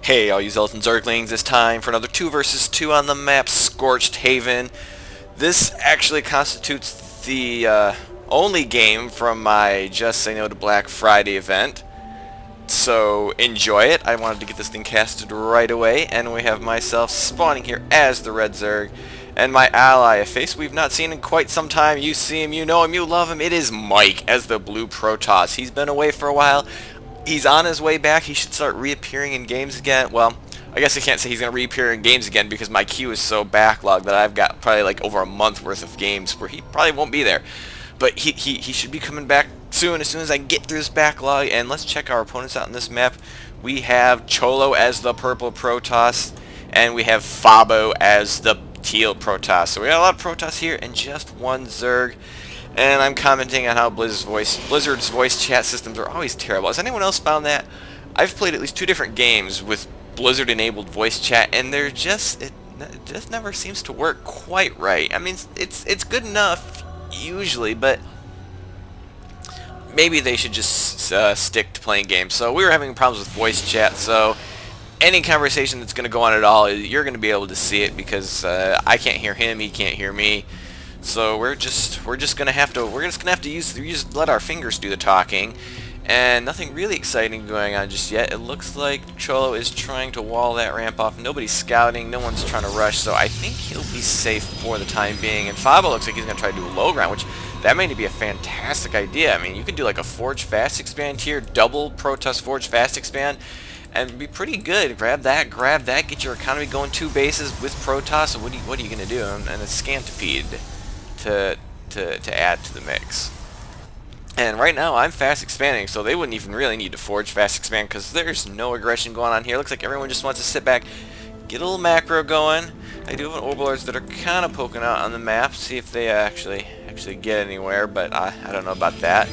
Hey, all you Zealots and Zerglings, it's time for another 2 versus 2 on the map Scorched Haven. This actually constitutes the only game from my Just Say No to Black Friday event. So enjoy it. I wanted to get this thing casted right away, and we have myself spawning here as the Red Zerg, and my ally, a face we've not seen in quite some time. You see him, you know him, you love him. It is Mike as the Blue Protoss. He's been away for a while. He's on his way back. He should start reappearing in games again. Well, I guess I can't say he's going to reappear in games again because my queue is so backlogged that I've got probably like over a month worth of games where he probably won't be there. But he should be coming back soon as I get through this backlog. And let's check our opponents out on this map. We have Cholo as the purple Protoss, and we have Fabo as the teal Protoss. So we got a lot of Protoss here and just one Zerg. And I'm commenting on how Blizzard's voice chat systems are always terrible. Has anyone else found that? I've played at least 2 different games with Blizzard-enabled voice chat, and it just never seems to work quite right. I mean, it's good enough usually, but maybe they should just stick to playing games. So we were having problems with voice chat, so any conversation that's going to go on at all, you're going to be able to see it because I can't hear him, he can't hear me. So we're just gonna have to let our fingers do the talking, and nothing really exciting going on just yet. It looks like Cholo is trying to wall that ramp off. Nobody's scouting, no one's trying to rush, so I think he'll be safe for the time being. And Fabo looks like he's gonna try to do a low ground, which that may be a fantastic idea. I mean, you could do like a Forge Fast Expand here, double Protoss Forge Fast Expand, and be pretty good. Grab that, get your economy going 2 bases with Protoss. So what are you gonna do? And a Scantipede to add to the mix. And right now I'm fast expanding, so they wouldn't even really need to forge fast expand because there's no aggression going on here. Looks like everyone just wants to sit back, get a little macro going. I do have overlords that are kind of poking out on the map, see if they actually get anywhere, but I don't know about that.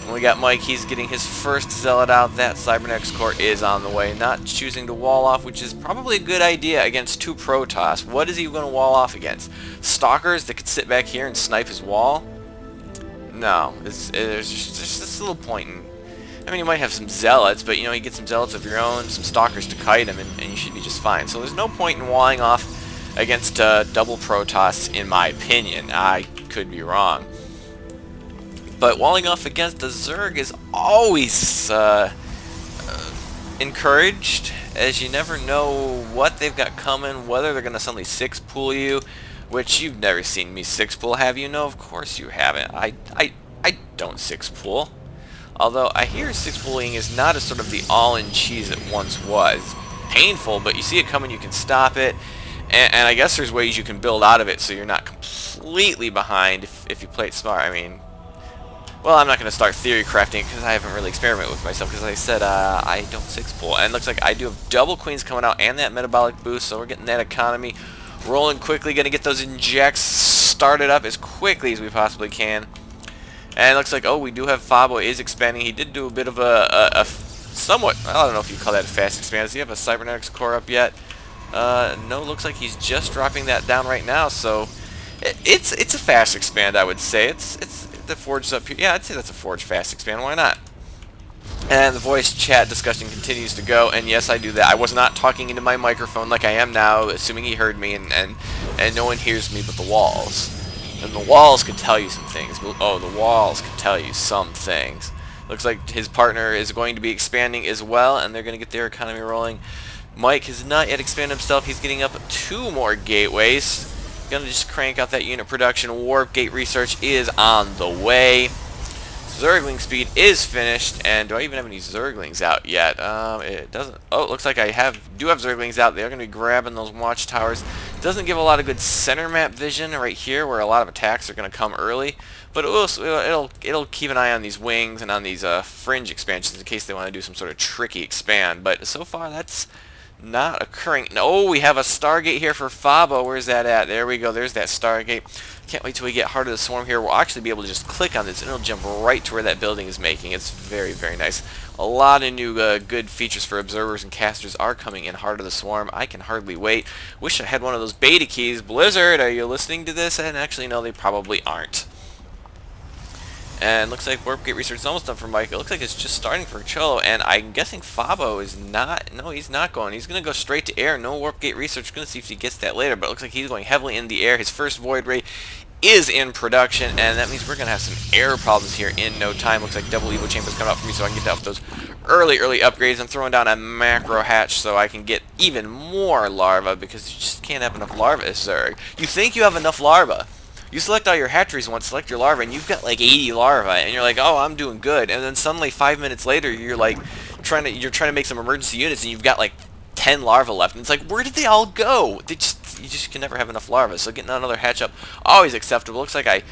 And we got Mike, he's getting his first zealot out. That cybernetics core is on the way, not choosing to wall off, which is probably a good idea against 2 Protoss. What is he going to wall off against? Stalkers that could sit back here and snipe his wall? No, there's just a little point in. I mean, you might have some zealots, but you know, you get some zealots of your own, some stalkers to kite him, and you should be just fine. So there's no point in walling off against double Protoss, in my opinion. I could be wrong. But walling off against the Zerg is always encouraged, as you never know what they've got coming, whether they're going to suddenly 6-pool you, which you've never seen me 6-pool, have you? No, of course you haven't. I don't 6-pool. Although I hear 6-pooling is not as sort of the all-in-cheese it once was. Painful, but you see it coming, you can stop it. And I guess there's ways you can build out of it so you're not completely behind if you play it smart. I mean, well, I'm not going to start theory crafting because I haven't really experimented with myself because, like I said, I don't 6-pool. And it looks like I do have double queens coming out and that metabolic boost, so we're getting that economy rolling quickly. Going to get those injects started up as quickly as we possibly can. And it looks like, oh, we do have Fabo is expanding. He did do a bit of a somewhat, I don't know if you call that a fast expand. Does he have a cybernetics core up yet? No, looks like he's just dropping that down right now, so it's a fast expand, I would say. It's the forge up here. Yeah, I'd say that's a forge fast expand. Why not? And the voice chat discussion continues to go, and yes, I do that. I was not talking into my microphone like I am now, assuming he heard me, and no one hears me but the walls. And the walls could tell you some things. Oh, the walls could tell you some things. Looks like his partner is going to be expanding as well, and they're going to get their economy rolling. Mike has not yet expanded himself. He's getting up 2 more gateways. Gonna just crank out that unit production. Warp gate research is on the way. Zergling speed is finished, and do I even have any Zerglings out yet? It doesn't. Oh, it looks like I do have Zerglings out. They're gonna be grabbing those watchtowers. Doesn't give a lot of good center map vision right here, where a lot of attacks are gonna come early. But it'll keep an eye on these wings and on these fringe expansions in case they want to do some sort of tricky expand. But so far, that's not occurring. No, we have a Stargate here for Fabo. Where's that at? There we go. There's that Stargate. Can't wait till we get Heart of the Swarm here. We'll actually be able to just click on this and it'll jump right to where that building is making. It's very, very nice. A lot of new good features for observers and casters are coming in Heart of the Swarm. I can hardly wait. Wish I had one of those beta keys. Blizzard, are you listening to this? And actually, no, they probably aren't. And looks like Warp Gate Research is almost done for Mike. It looks like it's just starting for Cholo, and I'm guessing Fabo is not. No, he's not going. He's going to go straight to air. No Warp Gate Research. Going to see if he gets that later, but it looks like he's going heavily in the air. His first Void Ray is in production, and that means we're going to have some air problems here in no time. Looks like double Evo Chambers coming out for me, so I can get down with those early upgrades. I'm throwing down a macro hatch so I can get even more larvae, because you just can't have enough larvae, Zerg. You think you have enough larvae. You select all your hatcheries once, select your larvae, and you've got like 80 larvae, and you're like, oh, I'm doing good. And then suddenly 5 minutes later, you're like trying to make some emergency units, and you've got like 10 larvae left, and it's like, where did they all go? You just can never have enough larvae. So getting another hatch up, always acceptable. Looks like I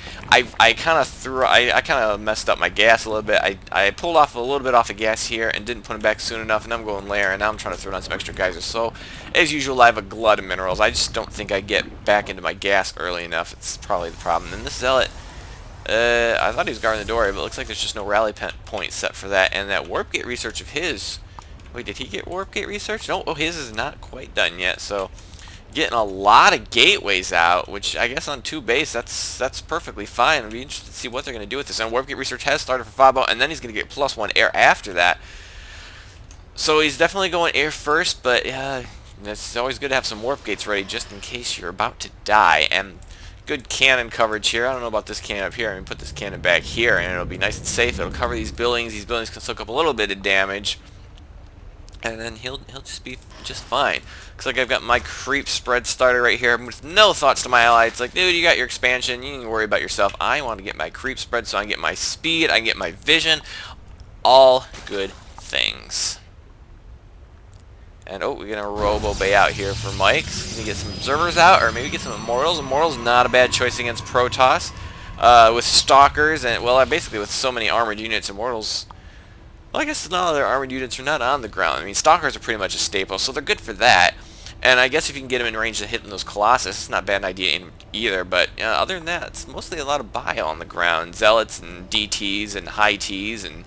kind of messed up my gas a little bit. I pulled off a little bit off of gas here and didn't put them back soon enough, and I'm going lair, and now I'm trying to throw down some extra geysers. So as usual, I have a glut of minerals. I just don't think I get back into my gas early enough. It's probably the problem. And this zealot, I thought he was guarding the door, but it looks like there's just no rally point set for that. And that warp gate research of his. Wait, did he get warp gate research? No, oh, his is not quite done yet. So getting a lot of gateways out, which I guess on 2 base, that's perfectly fine. I'll be interested to see what they're going to do with this. And warp gate research has started for Fabo, and then he's going to get +1 air after that. So he's definitely going air first, but it's always good to have some warp gates ready just in case you're about to die. And good cannon coverage here. I don't know about this cannon up here. I'm going to put this cannon back here, and it'll be nice and safe. It'll cover these buildings. These buildings can soak up a little bit of damage, and then he'll just be just fine. Looks like I've got my creep spread started right here with no thoughts to my ally. It's like, dude, you got your expansion. You need to worry about yourself. I want to get my creep spread so I can get my speed. I can get my vision. All good things. And oh, we're gonna robo bay out here for Mike. So gonna get some observers out, or maybe get some immortals. Immortals not a bad choice against Protoss. With stalkers and well, basically with so many armored units, immortals. Well, I guess none of their armored units are not on the ground. I mean, stalkers are pretty much a staple, so they're good for that. And I guess if you can get them in range to hit those Colossus, it's not a bad idea either. But other than that, it's mostly a lot of bio on the ground. Zealots and DTs and high Ts and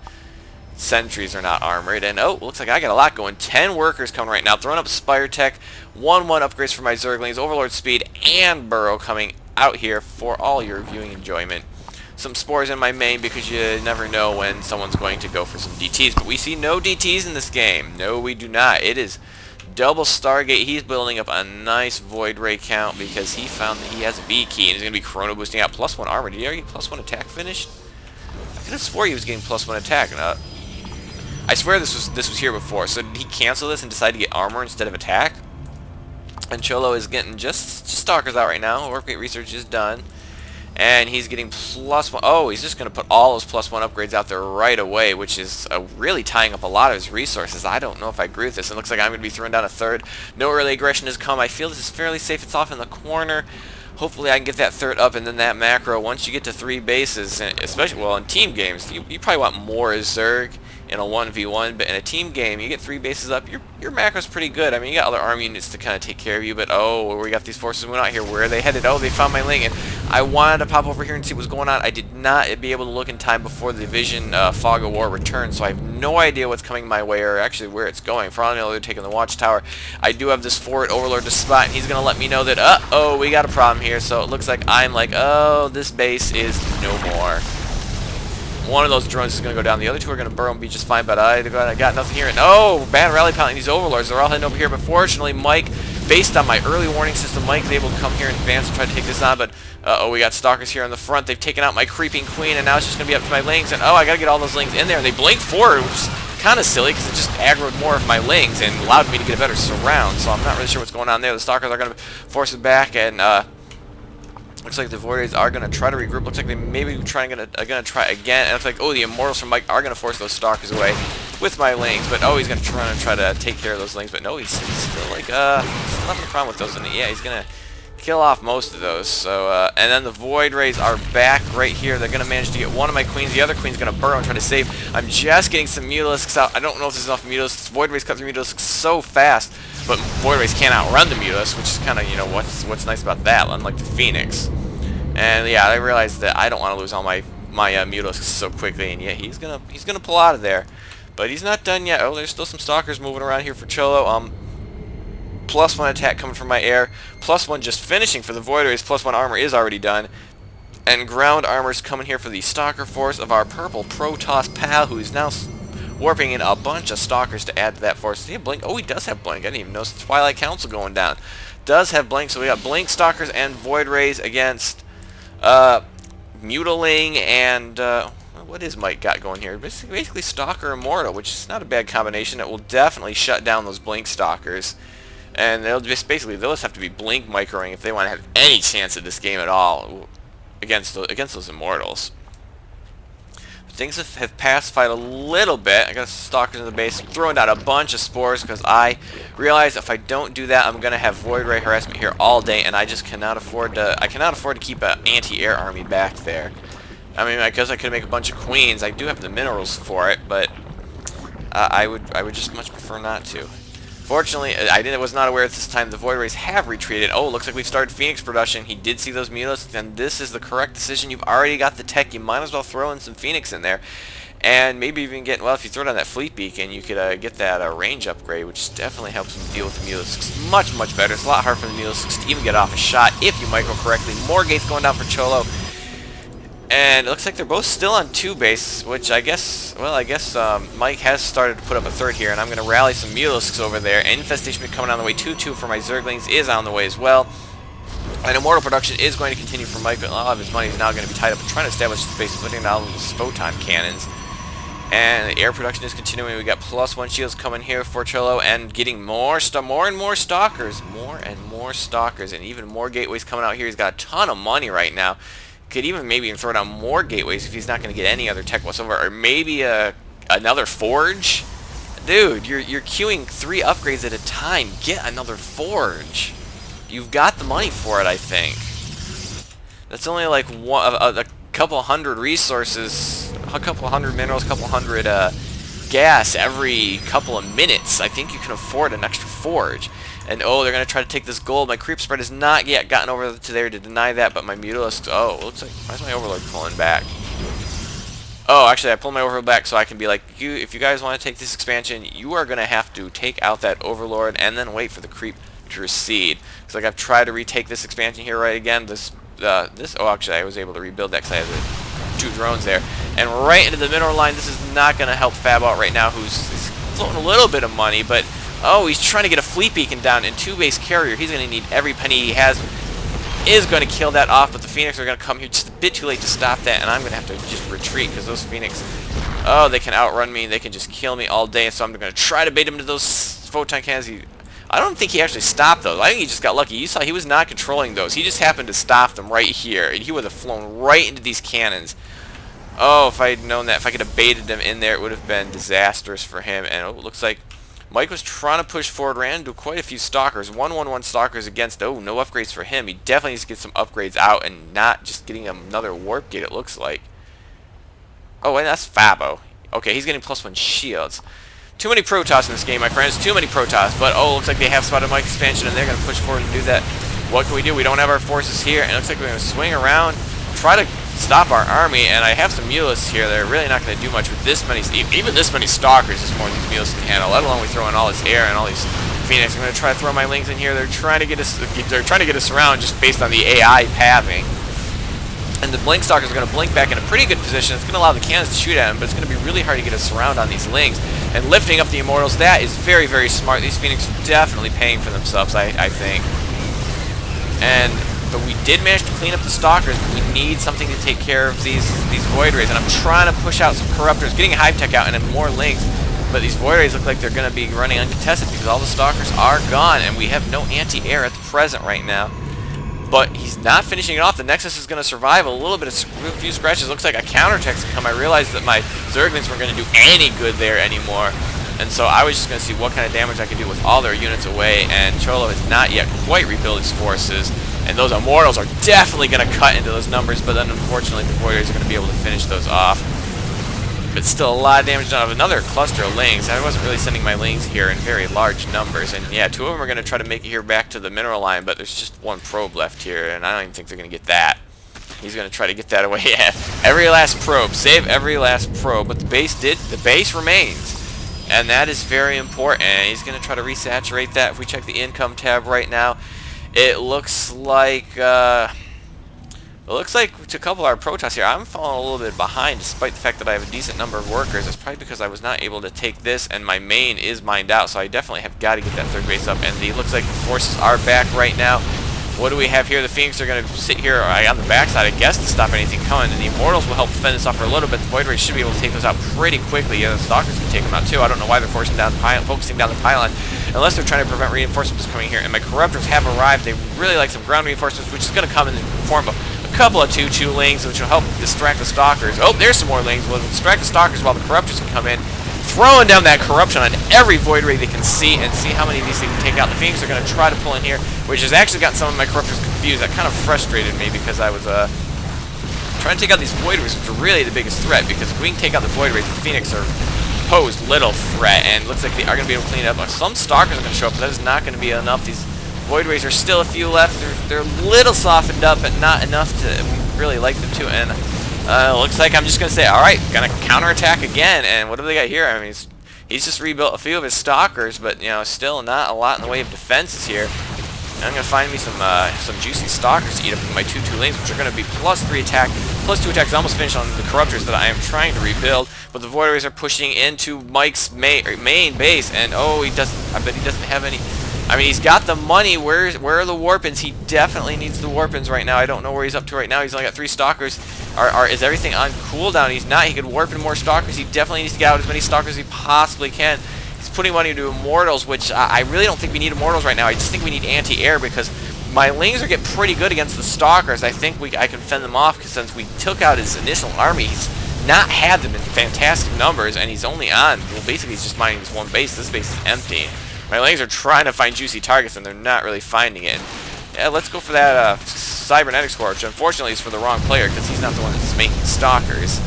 sentries are not armored. And oh, looks like I got a lot going. 10 workers coming right now. Throwing up Spire Tech. 1-1 upgrades for my Zerglings. Overlord Speed and Burrow coming out here for all your viewing enjoyment. Some spores in my main because you never know when someone's going to go for some DTs. But we see no DTs in this game. No, we do not. It is double Stargate. He's building up a nice Void Ray count because he found that he has a V key and he's going to be chrono boosting out +1 armor. Did he already get +1 attack finished? I could have swore he was getting +1 attack. I swear this was here before. So did he cancel this and decide to get armor instead of attack? And Cholo is getting just stalkers out right now. Warpgate research is done. And he's getting +1. Oh, he's just going to put all those +1 upgrades out there right away, which is really tying up a lot of his resources. I don't know if I agree with this. It looks like I'm going to be throwing down a third. No early aggression has come. I feel this is fairly safe. It's off in the corner. Hopefully I can get that third up, and then that macro, once you get to 3 bases, especially, well, in team games, you probably want more Zerg in a 1v1, but in a team game, you get 3 bases up, your macro's pretty good. I mean, you got other army units to kind of take care of you, but oh, we got these forces moving out here. Where are they headed? Oh, they found my link, and I wanted to pop over here and see what's going on. I did not be able to look in time before the division Fog of War returned, so I have no idea what's coming my way, or actually where it's going. For all I know, they're taking the watchtower. I do have this forward overlord to spot, and he's going to let me know that, uh-oh, we got a problem here. So it looks like I'm like, oh, this base is no more. One of those drones is going to go down. The other 2 are going to burrow and be just fine, but I got nothing here. And oh, bad rally piling these overlords. They're all heading over here, but fortunately, Mike, based on my early warning system, Mike's able to come here in advance and try to take this on, but uh-oh, we got stalkers here on the front. They've taken out my creeping queen, and now it's just going to be up to my lings. And oh, I got to get all those lings in there, and they blink forward, which is kind of silly because it just aggroed more of my lings and allowed me to get a better surround, so I'm not really sure what's going on there. The stalkers are going to force it back, and looks like the Void Rays are going to try to regroup. Looks like they maybe are going to try again. And it's like, oh, the Immortals from Mike are going to force those Stalkers away with my Lings. But oh, he's going to try to take care of those Lings. But no, he's still like, still having a problem with those. And yeah, he's going to kill off most of those. So, and then the Void Rays are back right here. They're going to manage to get one of my Queens. The other Queen's going to burrow and try to save. I'm just getting some Mutalisks out. I don't know if there's enough Mutalisks. Void Rays cut through Mutalisks so fast. But Void Rays can't outrun the Mutalisks, which is kind of, you know, what's nice about that, unlike the Phoenix. And yeah, I realized that I don't want to lose all my Mutalisks so quickly, and yeah, he's gonna pull out of there, but he's not done yet. Oh, there's still some stalkers moving around here for Cholo. +1 attack coming from my air, +1 just finishing for the Void Rays. +1 armor is already done, And ground armor's coming here for the Stalker force of our purple Protoss pal, who's now warping in a bunch of Stalkers to add to that force. Does he have Blink? Oh, he does have Blink. I didn't even notice the Twilight Council going down. Does have Blink, so we got Blink Stalkers and Void Rays against Mutiling and... what is Mike got going here? Basically Stalker Immortal, which is not a bad combination. It will definitely shut down those Blink Stalkers. And they'll just have to be Blink microing if they want to have any chance at this game at all against those Immortals. But things have pacified a little bit. I got Stalkers in the base, throwing down a bunch of spores because I realize if I don't do that, I'm gonna have Void Ray harassment here all day, and I just cannot afford to. I cannot afford to keep an anti-air army back there. I mean, I guess I could make a bunch of queens. I do have the minerals for it, but I would just much prefer not to. Fortunately, I was not aware at this time the Void Rays have retreated. Oh, looks like we've started Phoenix production. He did see those Mutalisks, and this is the correct decision. You've already got the tech. You might as well throw in some Phoenix in there. And maybe even get, well, if you throw it on that Fleet Beacon, you could get that range upgrade, which definitely helps him deal with the Mutalisks much, much better. It's a lot harder for the Mutalisks to even get off a shot if you micro correctly. More gates going down for Cholo. And it looks like they're both still on 2 base, which I guess, well, Mike has started to put up a third here, and I'm going to rally some Mutalisks over there. Infestation be coming on the way. 2-2 for my Zerglings is on the way as well. And Immortal production is going to continue for Mike, but a lot of his money is now going to be tied up in trying to establish the space, putting down these photon cannons. And the air production is continuing. We got +1 shields coming here for Cholo, and getting more and more Stalkers. More and more Stalkers, and even more gateways coming out here. He's got a ton of money right now. Could even maybe throw down more gateways if he's not going to get any other tech whatsoever, or maybe another forge. Dude, you're queuing 3 upgrades at a time. Get another forge. You've got the money for it, I think. That's only like a couple hundred resources, a couple hundred minerals, a couple hundred gas every couple of minutes. I think you can afford an extra forge. And oh, they're going to try to take this gold. My creep spread has not yet gotten over to there to deny that, but my Mutalisks, oh, it looks like, why is my Overlord pulling back? Oh, actually, I pulled my Overlord back so I can be like, if you guys want to take this expansion, you are going to have to take out that Overlord and then wait for the creep to recede. Because like I've tried to retake this expansion here right again. Oh, actually, I was able to rebuild that because I had the 2 drones there. And right into the mineral line. This is not going to help Fab out right now, who's floating a little bit of money, but oh, he's trying to get a Fleet Beacon down in 2-base carrier. He's going to need every penny he has. Is going to kill that off, but the Phoenix are going to come here just a bit too late to stop that, and I'm going to have to just retreat because those Phoenix, oh, they can outrun me. They can just kill me all day, so I'm going to try to bait him to those photon cannons. I don't think he actually stopped those. I think he just got lucky. You saw he was not controlling those. He just happened to stop them right here, and he would have flown right into these cannons. Oh, if I had known that, if I could have baited them in there, it would have been disastrous for him, and oh, it looks like Mike was trying to push forward, ran into quite a few Stalkers. 1-1-1 Stalkers against, oh, no upgrades for him. He definitely needs to get some upgrades out and not just getting another warp gate, it looks like. Oh, and that's Fabo. Okay, he's getting +1 shields. Too many Protoss in this game, my friends. Too many Protoss. But, oh, looks like they have spotted Mike's expansion, and they're going to push forward and do that. What can we do? We don't have our forces here, and it looks like we're going to swing around, try to stop our army, and I have some Mutalisks here. They're really not going to do much with this many, even this many Stalkers is more than these Mutalisks can handle, let alone we throw in all this air and all these Phoenix. I'm going to try to throw my Lings in here. They're trying to get us around just based on the AI pathing. And the Blink Stalkers are going to blink back in a pretty good position. It's going to allow the cannons to shoot at them, but it's going to be really hard to get us around on these Lings. And lifting up the Immortals, that is very, very smart. These Phoenix are definitely paying for themselves, I think. But we did manage to clean up the Stalkers, but we need something to take care of these Void Rays. And I'm trying to push out some Corruptors, getting a Hive Tech out, and then more Lings. But these Void Rays look like they're going to be running uncontested because all the Stalkers are gone, and we have no anti-air at the present right now. But he's not finishing it off. The Nexus is going to survive a little bit of a few scratches. Looks like a counterattack's going to come. I realized that my Zerglings weren't going to do any good there anymore. And so I was just going to see what kind of damage I could do with all their units away. And Cholo has not yet quite rebuilt his forces. And those Immortals are definitely going to cut into those numbers. But then unfortunately the Warriors are going to be able to finish those off. But still a lot of damage done. Another cluster of Lings. I wasn't really sending my Lings here in very large numbers. And yeah, 2 of them are going to try to make it here back to the mineral line. But there's just 1 probe left here. And I don't even think they're going to get that. He's going to try to get that away. Yeah, every last probe. Save every last probe. But the base remains. And that is very important. And he's going to try to resaturate that. If we check the income tab right now, it looks like It looks like to couple our Protoss here, I'm falling a little bit behind despite the fact that I have a decent number of workers. It's probably because I was not able to take this, and my main is mined out, so I definitely have got to get that third base up. And it looks like the forces are back right now. What do we have here? The Phoenix are going to sit here on the backside, I guess, to stop anything coming. And the Immortals will help fend this off for a little bit. The Void Rays should be able to take those out pretty quickly. Yeah, the Stalkers can take them out too. I don't know why they're focusing down the pylon, unless they're trying to prevent reinforcements coming here. And my Corruptors have arrived. They really like some ground reinforcements, which is going to come in the form of a couple of 2/2 Lings, which will help distract the Stalkers. Oh, there's some more Lings. We'll distract the Stalkers while the Corruptors can come in, throwing down that corruption on every Void Ray they can see, and see how many of these they can take out. The Phoenix are going to try to pull in here, which has actually gotten some of my Corruptors confused. That kind of frustrated me because I was trying to take out these Void Rays, which are really the biggest threat, because if we can take out the Void Rays, the Phoenix are posed little threat, and it looks like they are going to be able to clean it up. Some Stalkers are going to show up, but that is not going to be enough. These Void Rays are still a few left. They're a little softened up, but not enough to really like them to, and looks like I'm just going to say, alright, going to counterattack again. And what do they got here? I mean, he's just rebuilt a few of his Stalkers, but, you know, still not a lot in the way of defenses here. And I'm going to find me some juicy Stalkers to eat up in my 2/2 Lanes, which are going to be +3 attack. +2 attack is almost finished on the Corruptors that I am trying to rebuild, but the Void Rays are pushing into Mike's main base, and oh, I bet he doesn't have any. I mean, he's got the money. Where are the Warpins? He definitely needs the Warpins right now. I don't know where he's up to right now. He's only got 3 Stalkers. Is everything on cooldown? He's not. He could warp in more Stalkers. He definitely needs to get out as many Stalkers as he possibly can. He's putting money into Immortals, which I really don't think we need Immortals right now. I just think we need anti-air, because my Lings are getting pretty good against the Stalkers. I think I can fend them off, because since we took out his initial army, he's not had them in fantastic numbers, and he's only on, well, basically he's just mining this one base. This base is empty. My Lings are trying to find juicy targets, and they're not really finding it. Yeah, let's go for that Cybernetics Core, which unfortunately is for the wrong player, because he's not the one that's making Stalkers.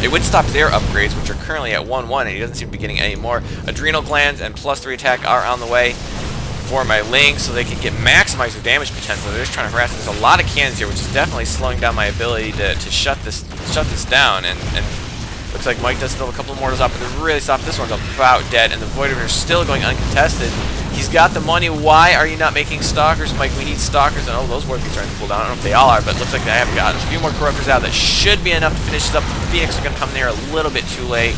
It would stop their upgrades, which are currently at 1/1, and he doesn't seem to be getting any more. Adrenal Glands and +3 attack are on the way for my Lings, so they can maximize their damage potential. They're just trying to harass. There's a lot of cannons here, which is definitely slowing down my ability to shut this down. And looks like Mike does still have a couple of Mortals up, but they're really soft. This one's about dead, and the Void Rays are still going uncontested. He's got the money. Why are you not making Stalkers, Mike? We need Stalkers. And oh, those Warpings are trying to pull down. I don't know if they all are, but it looks like they haven't gotten a few more Corruptors out. That should be enough to finish this up. The Phoenix are going to come there a little bit too late.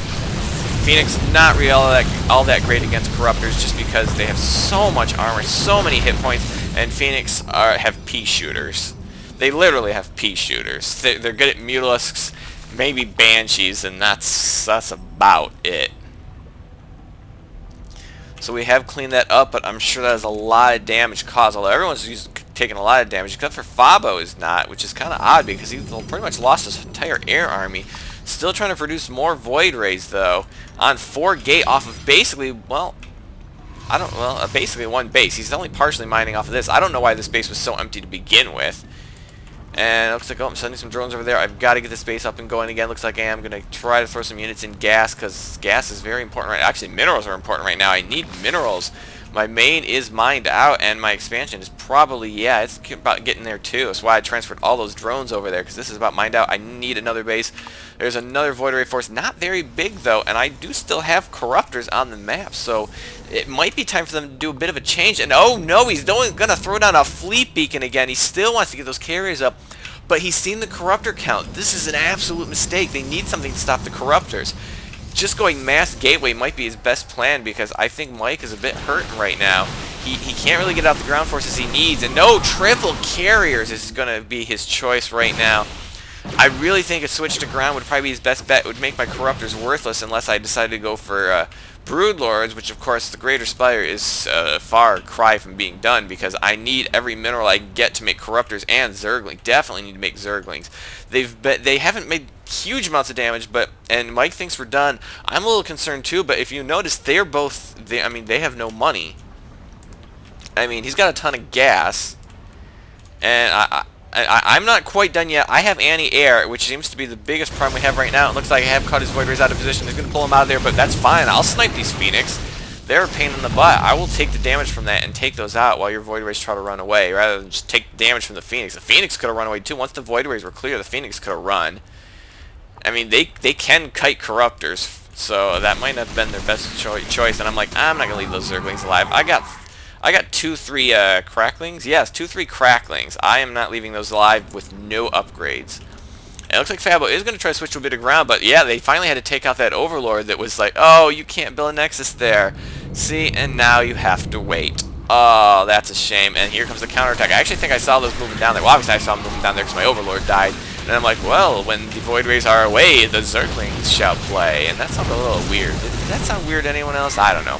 Phoenix not really all that great against Corruptors, just because they have so much armor, so many hit points, and Phoenix have pea shooters. They literally have pea shooters. They're good at Mutalisks, maybe Banshees, and that's about it. So we have cleaned that up, but I'm sure that has a lot of damage caused, although everyone's taking a lot of damage, except for Fabo is not, which is kind of odd, because he's pretty much lost his entire air army. Still trying to produce more Void Rays, though, on 4 gate off of basically, well, basically one base. He's only partially mining off of this. I don't know why this base was so empty to begin with. And it looks like, oh, I'm sending some drones over there. I've got to get this base up and going again. Looks like I am going to try to throw some units in gas, because gas is very important right now. Actually, minerals are important right now. I need minerals. My main is mined out, and my expansion is probably, yeah, it's about getting there too. That's why I transferred all those drones over there, because this is about mined out. I need another base. There's another Void Ray force. Not very big, though, and I do still have Corruptors on the map, so it might be time for them to do a bit of a change. And oh no, he's going to throw down a fleet beacon again. He still wants to get those carriers up, but he's seen the Corruptor count. This is an absolute mistake. They need something to stop the Corruptors. Just going mass gateway might be his best plan, because I think Mike is a bit hurting right now. He can't really get out the ground forces he needs, and no, triple carriers is going to be his choice right now. I really think a switch to ground would probably be his best bet. It would make my Corruptors worthless unless I decided to go for Broodlords, which of course the Greater Spire is a far cry from being done, because I need every mineral I can get to make Corruptors and Zerglings. Definitely need to make Zerglings. They haven't made huge amounts of damage, and Mike thinks we're done. I'm a little concerned too, but if you notice, they have no money. I mean, he's got a ton of gas, and I'm not quite done yet. I have anti-air, which seems to be the biggest problem we have right now. It looks like I have caught his Void Rays out of position. He's going to pull him out of there, but that's fine. I'll snipe these Phoenix. They're a pain in the butt. I will take the damage from that and take those out while your Void Rays try to run away, rather than just take the damage from the Phoenix. The Phoenix could have run away too. Once the Void Rays were clear, the Phoenix could have run. I mean, they can kite Corruptors, so that might not have been their best choice. And I'm like, I'm not going to leave those Zerglings alive. I got 2-3 cracklings. Yes, 2-3 cracklings. I am not leaving those alive with no upgrades. And it looks like Fabo is going to try to switch to a bit of ground, but yeah, they finally had to take out that Overlord that was like, oh, you can't build a Nexus there. See, and now you have to wait. Oh, that's a shame. And here comes the counterattack. I actually think I saw those moving down there. Well, obviously I saw them moving down there because my Overlord died. And I'm like, well, when the Void Rays are away, the Zerglings shall play. And that sounds a little weird. Did that sound weird to anyone else? I don't know.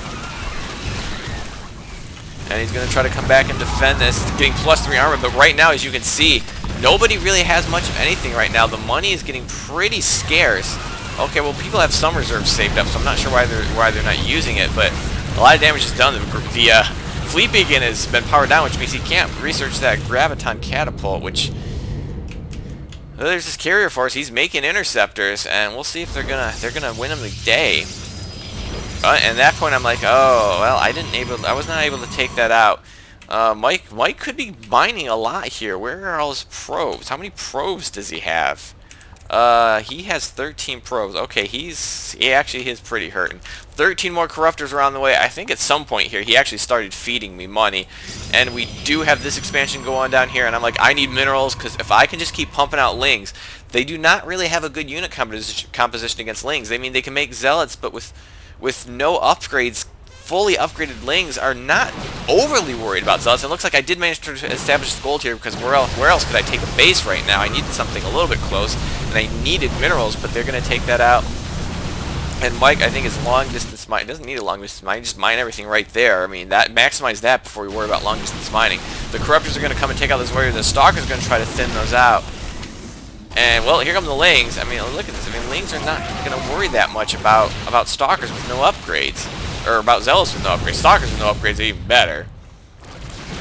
And he's going to try to come back and defend this, getting +3 armor. But right now, as you can see, nobody really has much of anything right now. The money is getting pretty scarce. Okay, well, people have some reserves saved up, so I'm not sure why they're not using it. But a lot of damage is done. The Fleet Beacon has been powered down, which means he can't research that Graviton Catapult, which... Well, there's this carrier force. He's making interceptors, and we'll see if they're gonna win him the day. And at that point, I'm like, oh well, I was not able to take that out. Mike could be mining a lot here. Where are all his probes? How many probes does he have? He has 13 probes. Okay, he actually is pretty hurting. 13 more corruptors are on the way. I think at some point here he actually started feeding me money, and we do have this expansion go on down here. And I'm like, I need minerals because if I can just keep pumping out lings, they do not really have a good unit composition against lings. I mean, they can make zealots, but with no upgrades, fully upgraded lings are not overly worried about zealots. It looks like I did manage to establish gold here because where else could I take a base right now? I needed something a little bit close, and I needed minerals, but they're going to take that out. And Mike, I think, is long distance mine. It doesn't need a long distance mine. Just mine everything right there. I mean, maximize that before we worry about long distance mining. The corruptors are going to come and take out this warrior. The stalkers are going to try to thin those out. And, well, here come the lings. I mean, look at this. I mean, lings are not going to worry that much about stalkers with no upgrades. Or about zealots with no upgrades. Stalkers with no upgrades are even better.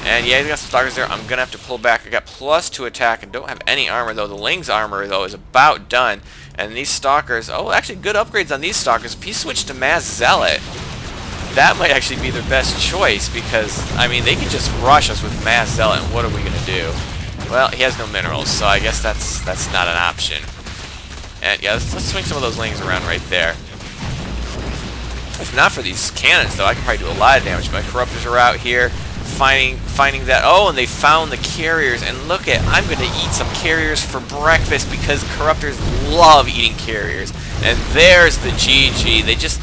And, yeah, you got some stalkers there. I'm going to have to pull back. I got +2 attack and don't have any armor, though. The lings armor, though, is about done. And these stalkers... Oh, actually, good upgrades on these stalkers. If he switched to mass zealot, that might actually be their best choice because, I mean, they could just rush us with mass zealot, and what are we going to do? Well, he has no minerals, so I guess that's not an option. And yeah, let's swing some of those lings around right there. If not for these cannons, though, I could probably do a lot of damage. My corruptors are out here finding that. Oh, and they found the carriers. And look at, I'm going to eat some carriers for breakfast because corruptors love eating carriers. And there's the GG.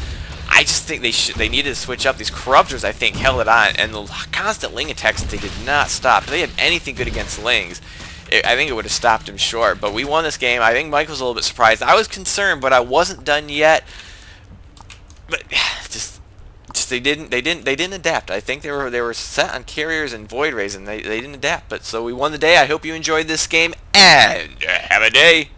I just think they needed to switch up. These corruptors, I think, held it on, and the constant ling attacks that they did not stop. If they had anything good against lings, I think it would have stopped him short. But we won this game. I think Mike was a little bit surprised. I was concerned, but I wasn't done yet. But just they didn't adapt. I think they were set on carriers and void rays, and they didn't adapt. But so we won the day. I hope you enjoyed this game, and have a day.